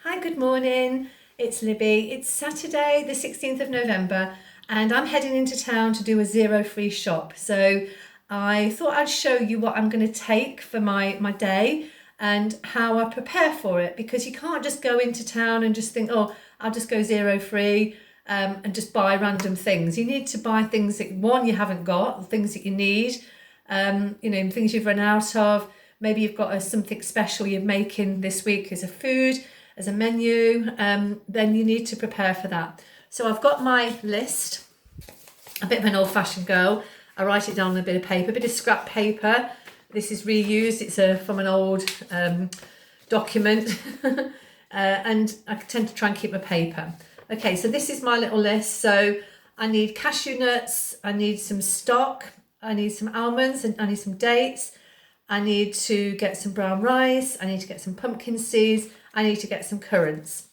Hi, good morning. It's Libby. It's Saturday, the 16th of November, and I'm heading into town to do a zero free shop. So I thought I'd show you what I'm going to take for my day and how I prepare for it, because you can't just go into town and just think, oh, I'll just go zero free and just buy random things. You need to buy things that, one, you haven't got, things that you need, things you've run out of. Maybe you've got something special you're making this week as a food, as a menu, then you need to prepare for that. So I've got my list, a bit of an old-fashioned girl. I write it down on a bit of paper, a bit of scrap paper. This is reused, it's from an old document, and I tend to try and keep my paper. Okay, so this is my little list. So I need cashew nuts, I need some stock, I need some almonds, and I need some dates. I need to get some brown rice, I need to get some pumpkin seeds, I need to get some currants.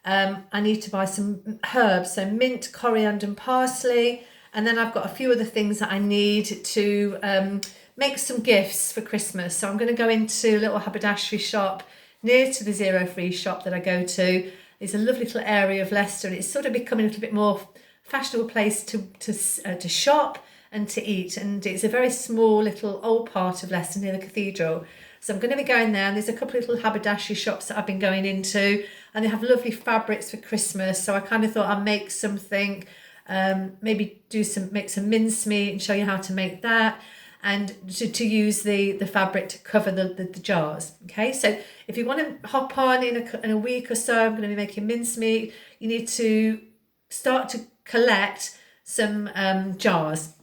I need to buy some herbs, so mint, coriander and parsley. And then I've got a few other things that I need to make some gifts for Christmas. So I'm going to go into a little haberdashery shop near to the Zero Free shop that I go to. It's a lovely little area of Leicester, and it's sort of becoming a little bit more fashionable place to shop and to eat. And it's a very small little old part of Leicester near the cathedral. So I'm going to be going there, and there's a couple of little haberdashery shops that I've been going into, and they have lovely fabrics for Christmas. So I kind of thought I'd make something, maybe make some mincemeat and show you how to make that, and to use the fabric to cover the jars. Okay, so if you want to hop on in a week or so, I'm going to be making mincemeat. You need to start to collect some jars,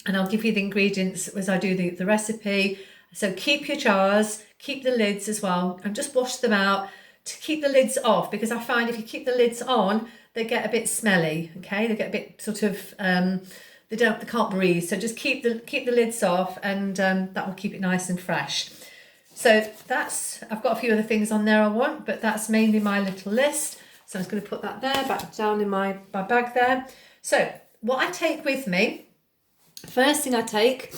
and I'll give you the ingredients as I do the recipe. So keep your jars, keep the lids as well, and just wash them out to keep the lids off, because I find if you keep the lids on, they get a bit smelly. Okay, they get a bit sort of they can't breathe. So just keep the lids off, and that will keep it nice and fresh. So I've got a few other things on there I want, but that's mainly my little list. So I'm just going to put that there, back down in my bag there. So what I take with me, first thing I take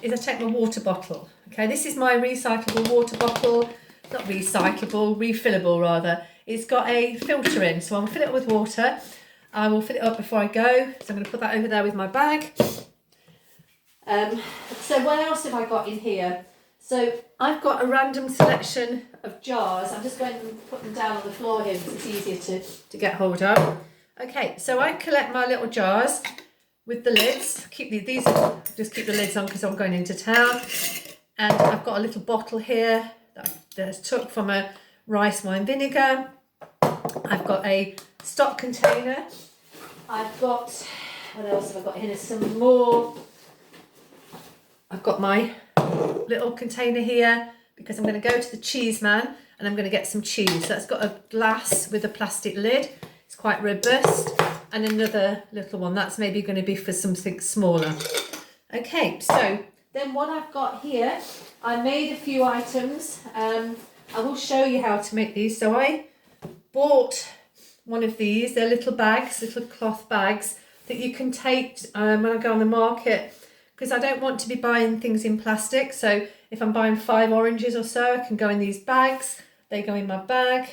my water bottle. Okay, this is my recyclable water bottle, not recyclable, refillable rather. It's got a filter in, so I'll fill it up with water. I will fill it up before I go, so I'm going to put that over there with my bag. So what else have I got in here? So I've got a random selection of jars. I'm just going to put them down on the floor here because it's easier to get hold of. Okay, so I collect my little jars with the lids. Just keep the lids on because I'm going into town. And I've got a little bottle here that's took from a rice wine vinegar. I've got a stock container. I've got, what else have I got here? Some more. I've got my little container here because I'm going to go to the cheese man and I'm going to get some cheese. So that's got a glass with a plastic lid. It's quite robust. And another little one. That's maybe going to be for something smaller. Okay, so then what I've got here, I made a few items. I will show you how to make these. So I bought one of these. They're little bags, little cloth bags that you can take when I go on the market, because I don't want to be buying things in plastic. So if I'm buying 5 oranges or so, I can go in these bags. They go in my bag.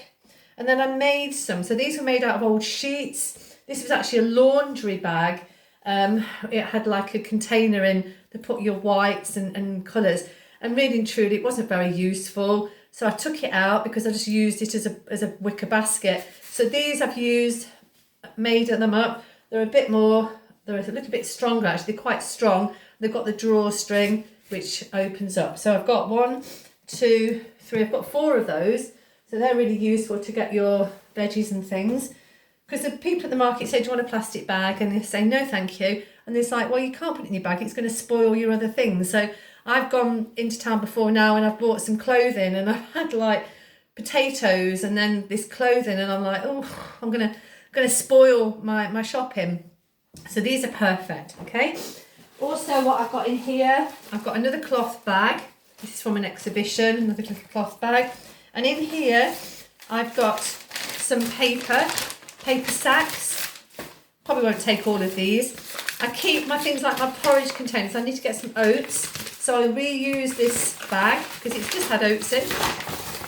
And then I made some. So these were made out of old sheets. This was actually a laundry bag. It had like a container in to put your whites and colours. And really and truly, it wasn't very useful. So I took it out because I just used it as a wicker basket. So these I've made them up. They're a little bit stronger actually. They're quite strong. They've got the drawstring which opens up. So I've got 1, 2, 3. I've got 4 of those. So they're really useful to get your veggies and things. Because the people at the market say, do you want a plastic bag? And they say, no, thank you. And it's like, well, you can't put it in your bag. It's going to spoil your other things. So I've gone into town before now and I've bought some clothing and I've had like potatoes and then this clothing. And I'm like, oh, I'm going to spoil my shopping. So these are perfect, okay? Also, what I've got in here, I've got another cloth bag. This is from an exhibition, another little cloth bag. And in here, I've got some paper sacks. Probably won't take all of these. I keep my things like my porridge containers. I need to get some oats. So I'll reuse this bag because it's just had oats in.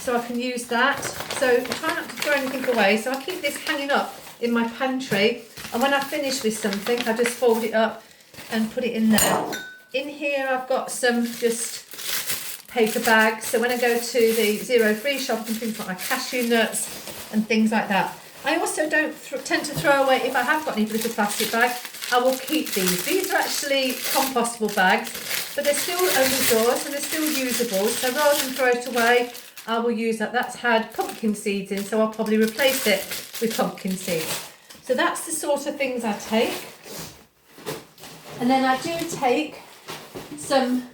So I can use that. So try not to throw anything away. So I'll keep this hanging up in my pantry, and when I finish with something, I just fold it up and put it in there. In here I've got some just paper bags, so when I go to the Zero Free shop, I can things like my cashew nuts and things like that. I also don't tend to throw away, if I have got any little plastic bag, I will keep these. These are actually compostable bags, but they're still open doors and they're still usable, so rather than throw it away, I will use that. That's had pumpkin seeds in, so I'll probably replace it with pumpkin seeds. So that's the sort of things I take. And then I do take some,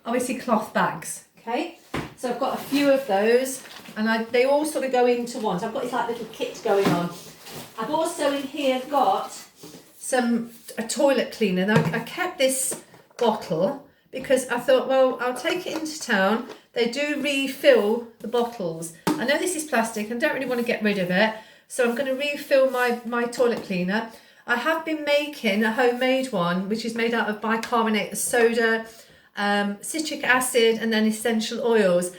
obviously, cloth bags, okay? So I've got a few of those, and they all sort of go into one. So I've got this like little kit going on. I've also in here got a toilet cleaner. Now I kept this bottle because I thought, well, I'll take it into town. They do refill the bottles. I know this is plastic and don't really want to get rid of it, so I'm going to refill my toilet cleaner. I have been making a homemade one, which is made out of bicarbonate of soda, citric acid, and then essential oils.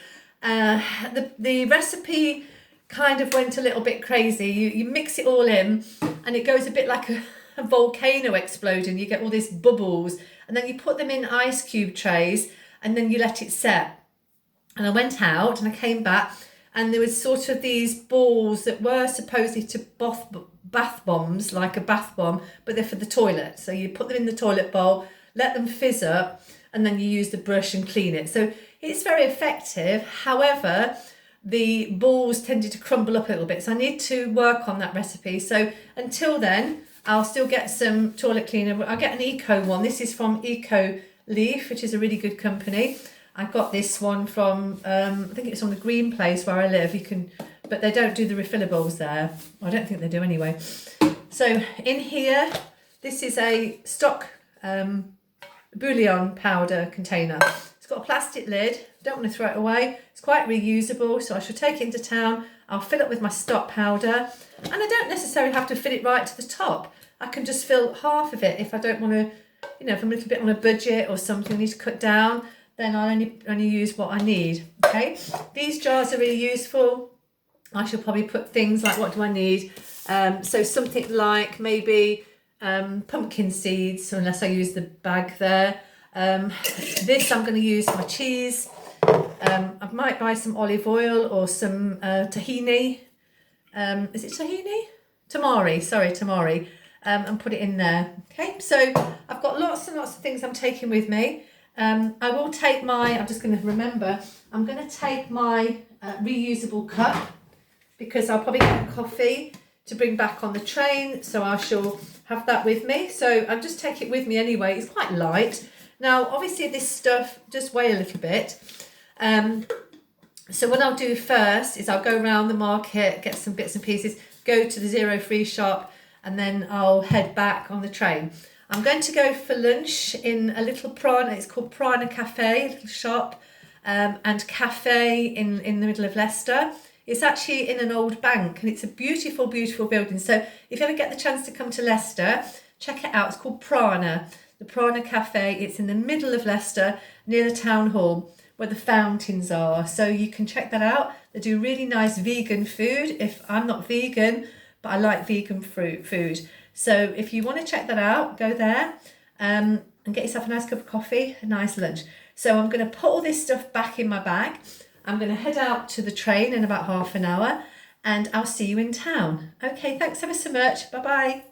The recipe kind of went a little bit crazy. You mix it all in, and it goes a bit like a volcano exploding. You get all these bubbles, and then you put them in ice cube trays, and then you let it set. And I went out, and I came back, and there was sort of these balls that were supposedly to bath bombs, like a bath bomb, but they're for the toilet. So you put them in the toilet bowl, let them fizz up, and then you use the brush and clean it. So it's very effective. However, the balls tended to crumble up a little bit, so I need to work on that recipe. So until then, I'll still get some toilet cleaner. I'll get an eco one. This is from Eco Leaf, which is a really good company. I got this one from, I think it's on the Green Place where I live. But they don't do the refillables there. I don't think they do anyway. So in here, this is a stock bouillon powder container. It's got a plastic lid. Don't want to throw it away. It's quite reusable, so I should take it into town. I'll fill it with my stock powder, and I don't necessarily have to fill it right to the top. I can just fill half of it if I don't want to, if I'm a little bit on a budget or something, I need to cut down, then I'll only use what I need, okay? These jars are really useful. I should probably put things like, what do I need? So something like maybe pumpkin seeds, unless I use the bag there. This I'm going to use for my cheese. I might buy some olive oil or some tahini. Is it tahini? Tamari, and put it in there. Okay, so I've got lots and lots of things I'm taking with me. I will take I'm just going to remember, I'm going to take my reusable cup, because I'll probably get coffee to bring back on the train, so I shall have that with me. So I'll just take it with me anyway. It's quite light. Now, obviously this stuff does weigh a little bit. So what I'll do first is I'll go around the market, get some bits and pieces, go to the Zero Free shop, and then I'll head back on the train. I'm going to go for lunch in a little it's called Prana Cafe, a little shop, and cafe in the middle of Leicester. It's actually in an old bank, and it's a beautiful, beautiful building. So if you ever get the chance to come to Leicester, check it out. It's called Prana, the Prana Cafe. It's in the middle of Leicester, near the town hall, where the fountains are. So you can check that out. They do really nice vegan food. If I'm not vegan, but I like vegan food. So if you want to check that out, go there and get yourself a nice cup of coffee, a nice lunch. So I'm going to put all this stuff back in my bag. I'm going to head out to the train in about half an hour, and I'll see you in town. Okay, thanks ever so much. Bye-bye.